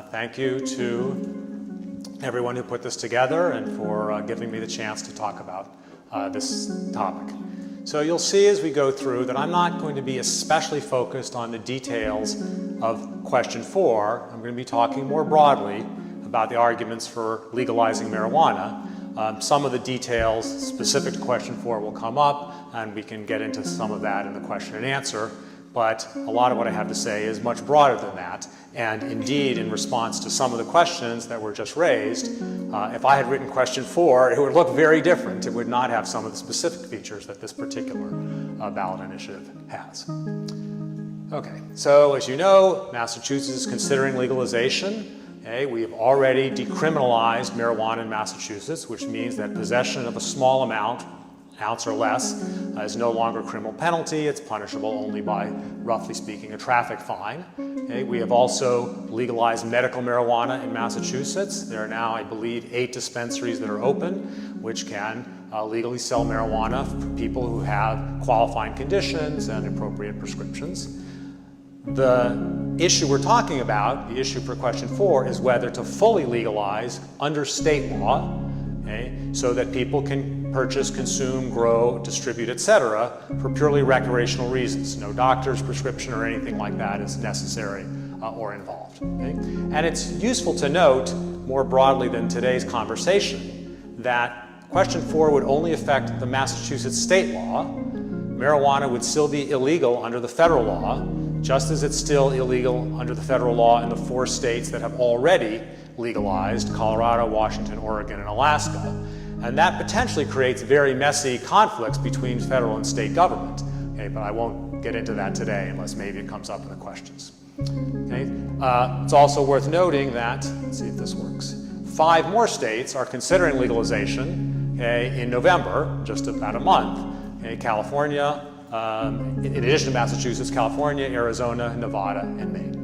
Thank you to everyone who put this together and for giving me the chance to talk about this topic. So you'll see as we go through that I'm not going to be especially focused on the details of question 4. I'm going to be talking more broadly about the arguments for legalizing marijuana. Some of the details specific to question 4 will come up, and we can get into some of that in the question and answer. But a lot of what I have to say is much broader than that. And indeed, in response to some of the questions that were just raised, if I had written question 4, it would look very different. It would not have some of the specific features that this particular ballot initiative has. Okay, so as you know, Massachusetts is considering legalization. Okay, we have already decriminalized marijuana in Massachusetts, which means that possession of a small amount, ounce or less, is no longer a criminal penalty. It's punishable only by, roughly speaking, a traffic fine. Okay, we have also legalized medical marijuana in Massachusetts. There are now, I believe, 8 dispensaries that are open, which can legally sell marijuana for people who have qualifying conditions and appropriate prescriptions. The issue we're talking about, the issue for question 4, is whether to fully legalize under state law, okay, so that people can purchase, consume, grow, distribute, etc. for purely recreational reasons. No doctor's prescription or anything like that is necessary or involved. Okay? And it's useful to note, more broadly than today's conversation, that question 4 would only affect the Massachusetts state law. Marijuana would still be illegal under the federal law, just as it's still illegal under the federal law in the 4 states that have already legalized: Colorado, Washington, Oregon, and Alaska. And that potentially creates very messy conflicts between federal and state government. Okay, but I won't get into that today unless maybe it comes up in the questions. Okay? It's also worth noting that, let's see if this works, 5 more states are considering legalization, okay, in November, just about a month. Okay, California, in addition to Massachusetts, California, Arizona, Nevada, and Maine.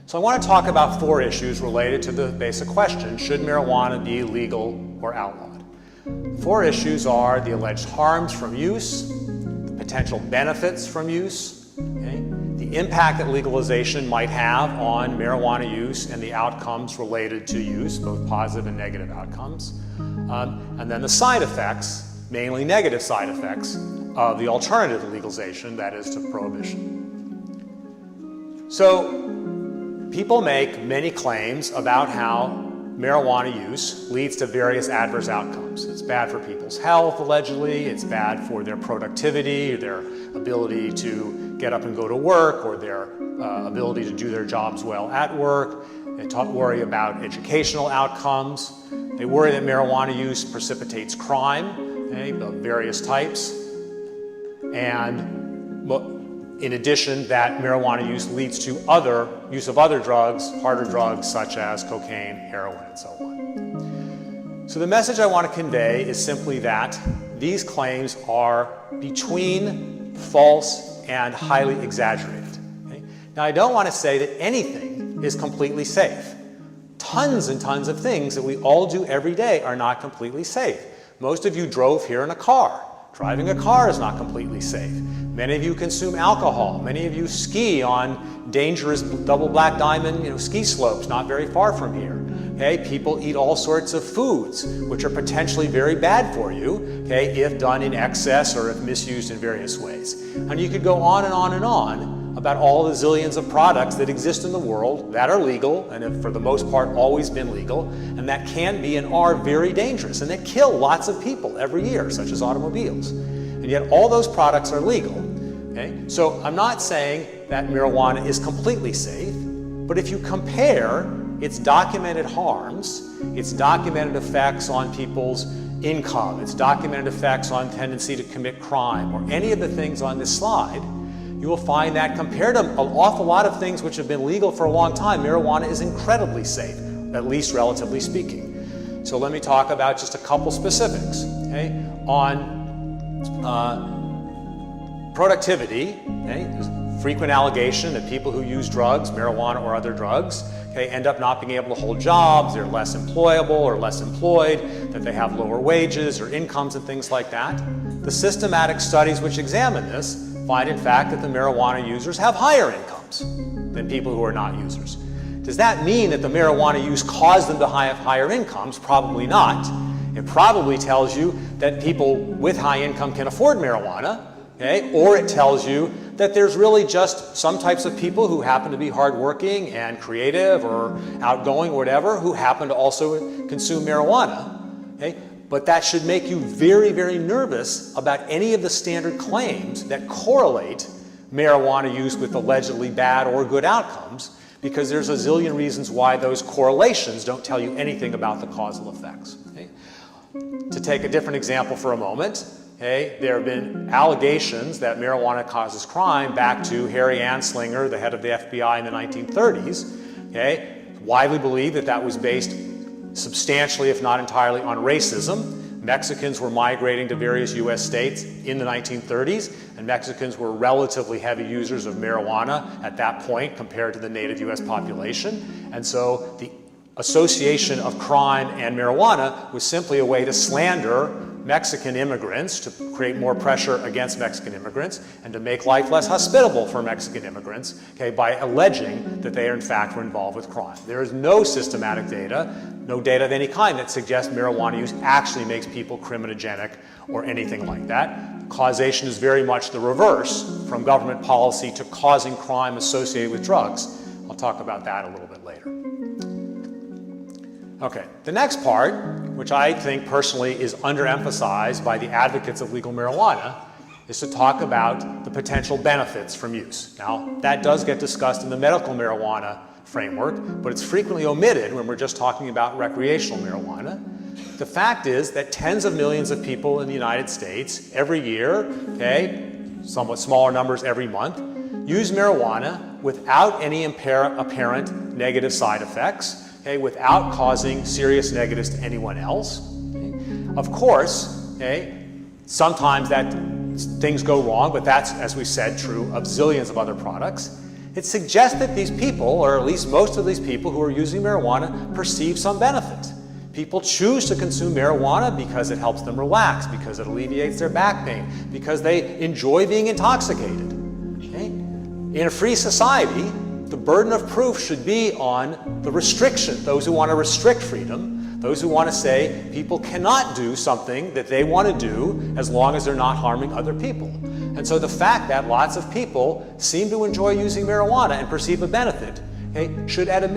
So I want to talk about 4 issues related to the basic question: should marijuana be legal or outlawed? The 4 issues are the alleged harms from use, the potential benefits from use, okay, the impact that legalization might have on marijuana use and the outcomes related to use, both positive and negative outcomes, and then the side effects, mainly negative side effects, of the alternative to legalization, that is to prohibition. So people make many claims about how marijuana use leads to various adverse outcomes. It's bad for people's health, allegedly. It's bad for their productivity, their ability to get up and go to work, or their ability to do their jobs well at work. They worry about educational outcomes. They worry that marijuana use precipitates crime, okay, of various types. And in addition, that marijuana use leads to use of other drugs, harder drugs, such as cocaine, heroin, and so on. So the message I want to convey is simply that these claims are between false and highly exaggerated. Okay? Now, I don't want to say that anything is completely safe. Tons and tons of things that we all do every day are not completely safe. Most of you drove here in a car. Driving a car is not completely safe. Many of you consume alcohol. Many of you ski on dangerous double black diamond ski slopes not very far from here. Okay? People eat all sorts of foods which are potentially very bad for you, okay, if done in excess or if misused in various ways. And you could go on and on and on about all the zillions of products that exist in the world that are legal and have for the most part always been legal, and that can be and are very dangerous and that kill lots of people every year, such as automobiles. And yet all those products are legal. Okay? So I'm not saying that marijuana is completely safe, but if you compare its documented harms, its documented effects on people's income, its documented effects on tendency to commit crime, or any of the things on this slide, you will find that compared to an awful lot of things which have been legal for a long time, marijuana is incredibly safe, at least relatively speaking. So let me talk about just a couple specifics. Okay? On productivity, okay? There's frequent allegation that people who use drugs, marijuana or other drugs, okay, end up not being able to hold jobs, they're less employable or less employed, that they have lower wages or incomes and things like that. The systematic studies which examine this find, in fact, that the marijuana users have higher incomes. outcomes than people who are not users. Does that mean that the marijuana use caused them to have higher incomes? Probably not. It probably tells you that people with high income can afford marijuana, okay? Or it tells you that there's really just some types of people who happen to be hardworking and creative or outgoing or whatever who happen to also consume marijuana, okay? But that should make you very, very nervous about any of the standard claims that correlate marijuana use with allegedly bad or good outcomes, because there's a zillion reasons why those correlations don't tell you anything about the causal effects. Okay? To take a different example for a moment, okay, there have been allegations that marijuana causes crime back to Harry Anslinger, the head of the FBI in the 1930s. Okay? Widely believed that that was based substantially, if not entirely, on racism. Mexicans were migrating to various US states in the 1930s, and Mexicans were relatively heavy users of marijuana at that point compared to the native US population. And so the association of crime and marijuana was simply a way to slander Mexican immigrants, to create more pressure against Mexican immigrants, and to make life less hospitable for Mexican immigrants, okay, by alleging that they in fact were involved with crime. There is no systematic data, no data of any kind that suggests marijuana use actually makes people criminogenic or anything like that. Causation is very much the reverse, from government policy to causing crime associated with drugs. I'll talk about that a little bit later. Okay, the next part, which I think personally is underemphasized by the advocates of legal marijuana, is to talk about the potential benefits from use. Now, that does get discussed in the medical marijuana framework, but it's frequently omitted when we're just talking about recreational marijuana. The fact is that tens of millions of people in the United States every year, okay, somewhat smaller numbers every month, use marijuana without any apparent negative side effects, okay, without causing serious negatives to anyone else. Okay. Of course, okay, sometimes things go wrong, but that's, as we said, true of zillions of other products. It suggests that these people, or at least most of these people who are using marijuana, perceive some benefit. People choose to consume marijuana because it helps them relax, because it alleviates their back pain, because they enjoy being intoxicated. Okay. In a free society, the burden of proof should be on the restriction, those who want to restrict freedom, those who want to say people cannot do something that they want to do as long as they're not harming other people. And so the fact that lots of people seem to enjoy using marijuana and perceive a benefit, okay, should at a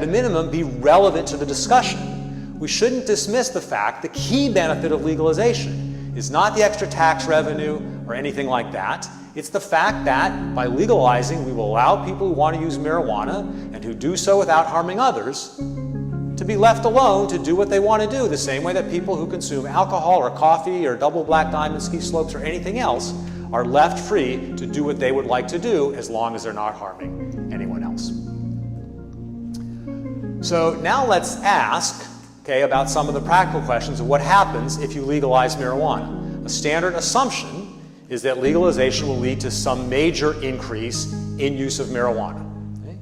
minimum be relevant to the discussion. We shouldn't dismiss the fact the key benefit of legalization is not the extra tax revenue or anything like that. It's the fact that by legalizing, we will allow people who want to use marijuana and who do so without harming others to be left alone to do what they want to do, the same way that people who consume alcohol or coffee or double black diamond ski slopes or anything else are left free to do what they would like to do as long as they're not harming anyone else. So now let's ask, okay, about some of the practical questions of what happens if you legalize marijuana. A standard assumption is that legalization will lead to some major increase in use of marijuana. Okay?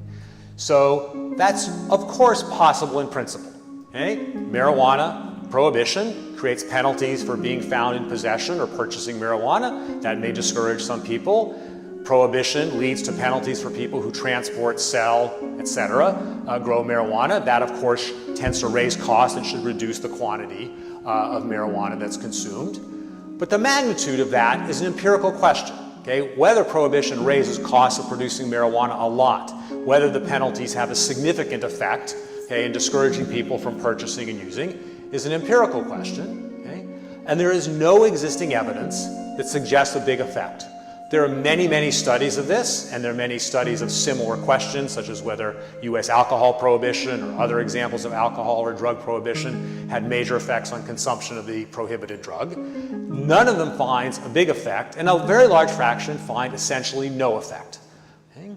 So that's, of course, possible in principle. Okay? Marijuana prohibition creates penalties for being found in possession or purchasing marijuana. That may discourage some people. Prohibition leads to penalties for people who transport, sell, etc., grow marijuana. That, of course, tends to raise costs and should reduce the quantity of marijuana that's consumed. But the magnitude of that is an empirical question. Okay? Whether prohibition raises costs of producing marijuana a lot, whether the penalties have a significant effect, okay, in discouraging people from purchasing and using, is an empirical question. Okay? And there is no existing evidence that suggests a big effect. There are many, many studies of this, and there are many studies of similar questions, such as whether U.S. alcohol prohibition or other examples of alcohol or drug prohibition had major effects on consumption of the prohibited drug. None of them finds a big effect, and a very large fraction find essentially no effect. Okay?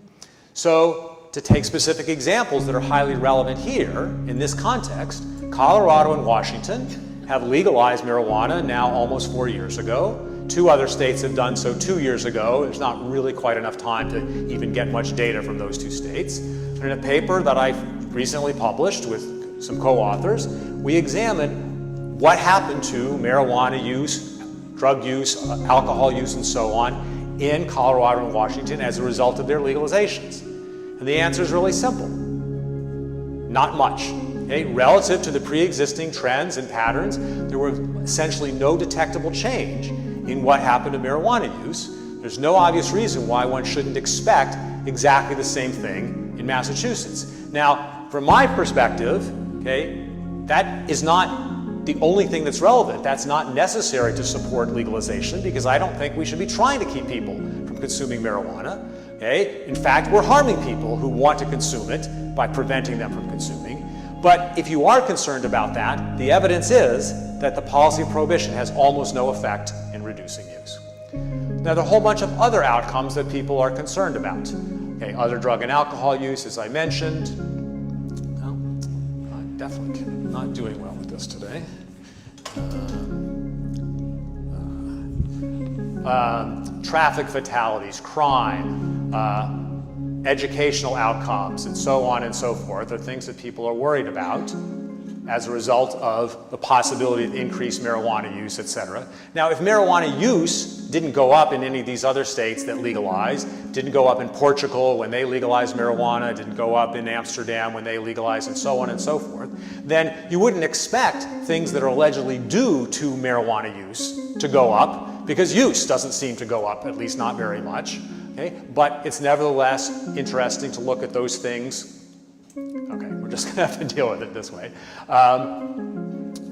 So, to take specific examples that are highly relevant here, in this context, Colorado and Washington have legalized marijuana now almost 4 years ago. 2 other states have done so 2 years ago. There's not really quite enough time to even get much data from those 2 states. And in a paper that I recently published with some co-authors, we examined what happened to marijuana use drug use, alcohol use, and so on in Colorado and Washington as a result of their legalizations? And the answer is really simple. Not much. Okay? Relative to the pre-existing trends and patterns, there were essentially no detectable change in what happened to marijuana use. There's no obvious reason why one shouldn't expect exactly the same thing in Massachusetts. Now, from my perspective, okay, that is not the only thing that's relevant. That's not necessary to support legalization, because I don't think we should be trying to keep people from consuming marijuana. Okay? In fact, we're harming people who want to consume it by preventing them from consuming. But if you are concerned about that, the evidence is that the policy of prohibition has almost no effect in reducing use. Now, there are a whole bunch of other outcomes that people are concerned about. Okay, other drug and alcohol use, as I mentioned. Well, I'm definitely not doing well with this today. Traffic fatalities, crime, educational outcomes, and so on and so forth are things that people are worried about as a result of the possibility of increased marijuana use, etc. Now, if marijuana use didn't go up in any of these other states that legalized, didn't go up in Portugal when they legalized marijuana, didn't go up in Amsterdam when they legalized, and so on and so forth, then you wouldn't expect things that are allegedly due to marijuana use to go up, because use doesn't seem to go up, at least not very much. Okay? But it's nevertheless interesting to look at those things. Okay, we're just going to have to deal with it this way.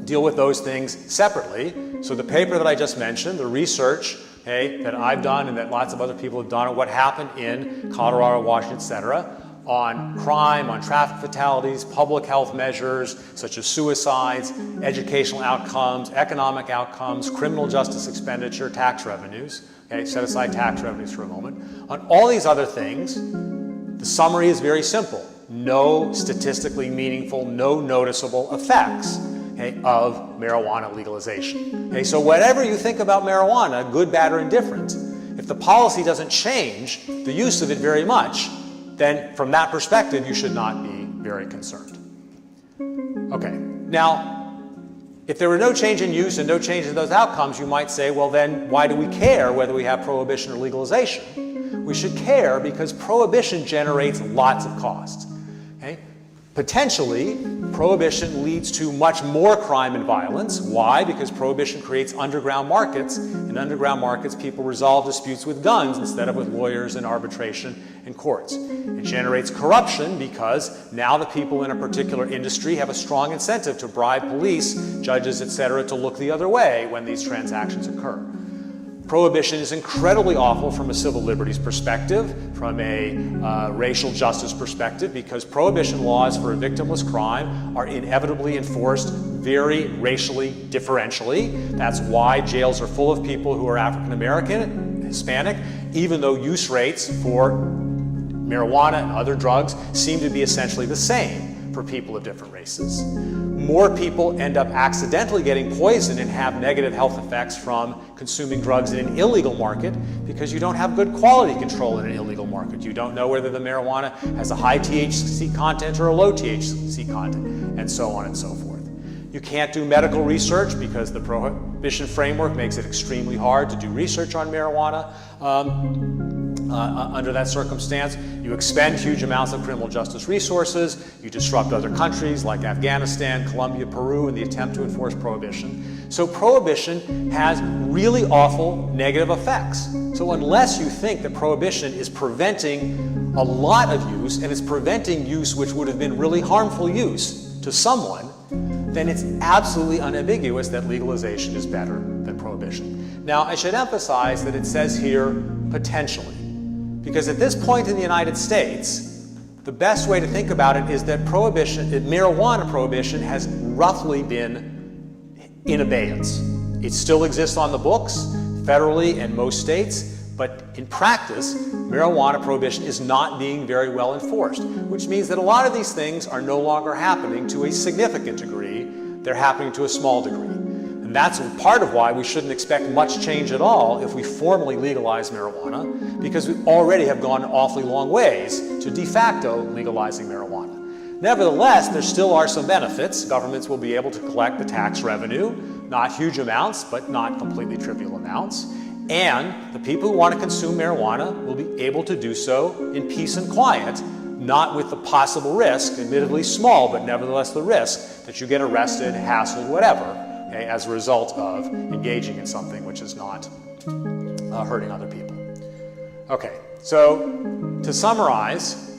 Deal with those things separately. So the paper that I just mentioned, the research, okay, that I've done and that lots of other people have done on what happened in Colorado, Washington, etc., on crime, on traffic fatalities, public health measures such as suicides, educational outcomes, economic outcomes, criminal justice expenditure, tax revenues. Okay, set aside tax revenues for a moment. On all these other things, the summary is very simple. No statistically meaningful, no noticeable effects, okay, of marijuana legalization. Okay, so whatever you think about marijuana, good, bad, or indifferent, if the policy doesn't change the use of it very much, then from that perspective, you should not be very concerned. Okay, now, if there were no change in use and no change in those outcomes, you might say, well then, why do we care whether we have prohibition or legalization? We should care because prohibition generates lots of costs. Okay? Potentially, prohibition leads to much more crime and violence. Why? Because prohibition creates underground markets. In underground markets, people resolve disputes with guns instead of with lawyers and arbitration and courts. It generates corruption because now the people in a particular industry have a strong incentive to bribe police, judges, etc., to look the other way when these transactions occur. Prohibition is incredibly awful from a civil liberties perspective, from a racial justice perspective, because prohibition laws for a victimless crime are inevitably enforced very racially differentially. That's why jails are full of people who are African American, Hispanic, even though use rates for marijuana and other drugs seem to be essentially the same for people of different races. More people end up accidentally getting poisoned and have negative health effects from consuming drugs in an illegal market because you don't have good quality control in an illegal market. You don't know whether the marijuana has a high THC content or a low THC content, and so on and so forth. You can't do medical research because the prohibition framework makes it extremely hard to do research on marijuana. Under that circumstance, you expend huge amounts of criminal justice resources, you disrupt other countries like Afghanistan, Colombia, Peru in the attempt to enforce prohibition. So prohibition has really awful negative effects. So unless you think that prohibition is preventing a lot of use and it's preventing use which would have been really harmful use to someone, then it's absolutely unambiguous that legalization is better than prohibition. Now, I should emphasize that it says here potentially. Because at this point in the United States, the best way to think about it is that marijuana prohibition has roughly been in abeyance. It still exists on the books, federally and most states, but in practice, marijuana prohibition is not being very well enforced, which means that a lot of these things are no longer happening to a significant degree, they're happening to a small degree. And that's part of why we shouldn't expect much change at all if we formally legalize marijuana, because we already have gone an awfully long ways to de facto legalizing marijuana. Nevertheless, there still are some benefits. Governments will be able to collect the tax revenue not huge amounts, but not completely trivial amounts. And the people who want to consume marijuana will be able to do so in peace and quiet, not with the possible risk, admittedly small, but nevertheless the risk that you get arrested, hassled, whatever, okay, as a result of engaging in something which is not hurting other people. Okay, so to summarize,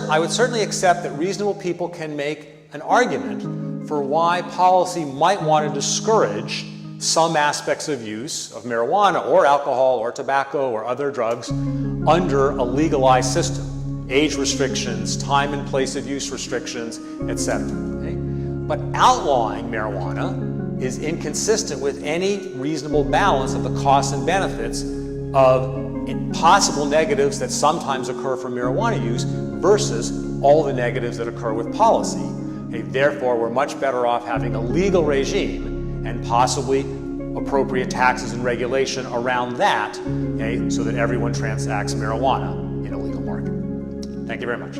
I would certainly accept that reasonable people can make an argument for why policy might want to discourage some aspects of use of marijuana or alcohol or tobacco or other drugs under a legalized system. Age restrictions, time and place of use restrictions, etc. Okay? But outlawing marijuana is inconsistent with any reasonable balance of the costs and benefits of possible negatives that sometimes occur from marijuana use versus all the negatives that occur with policy. Okay? Therefore, we're much better off having a legal regime and possibly appropriate taxes and regulation around that, okay, so that everyone transacts marijuana in a legal market. Thank you very much.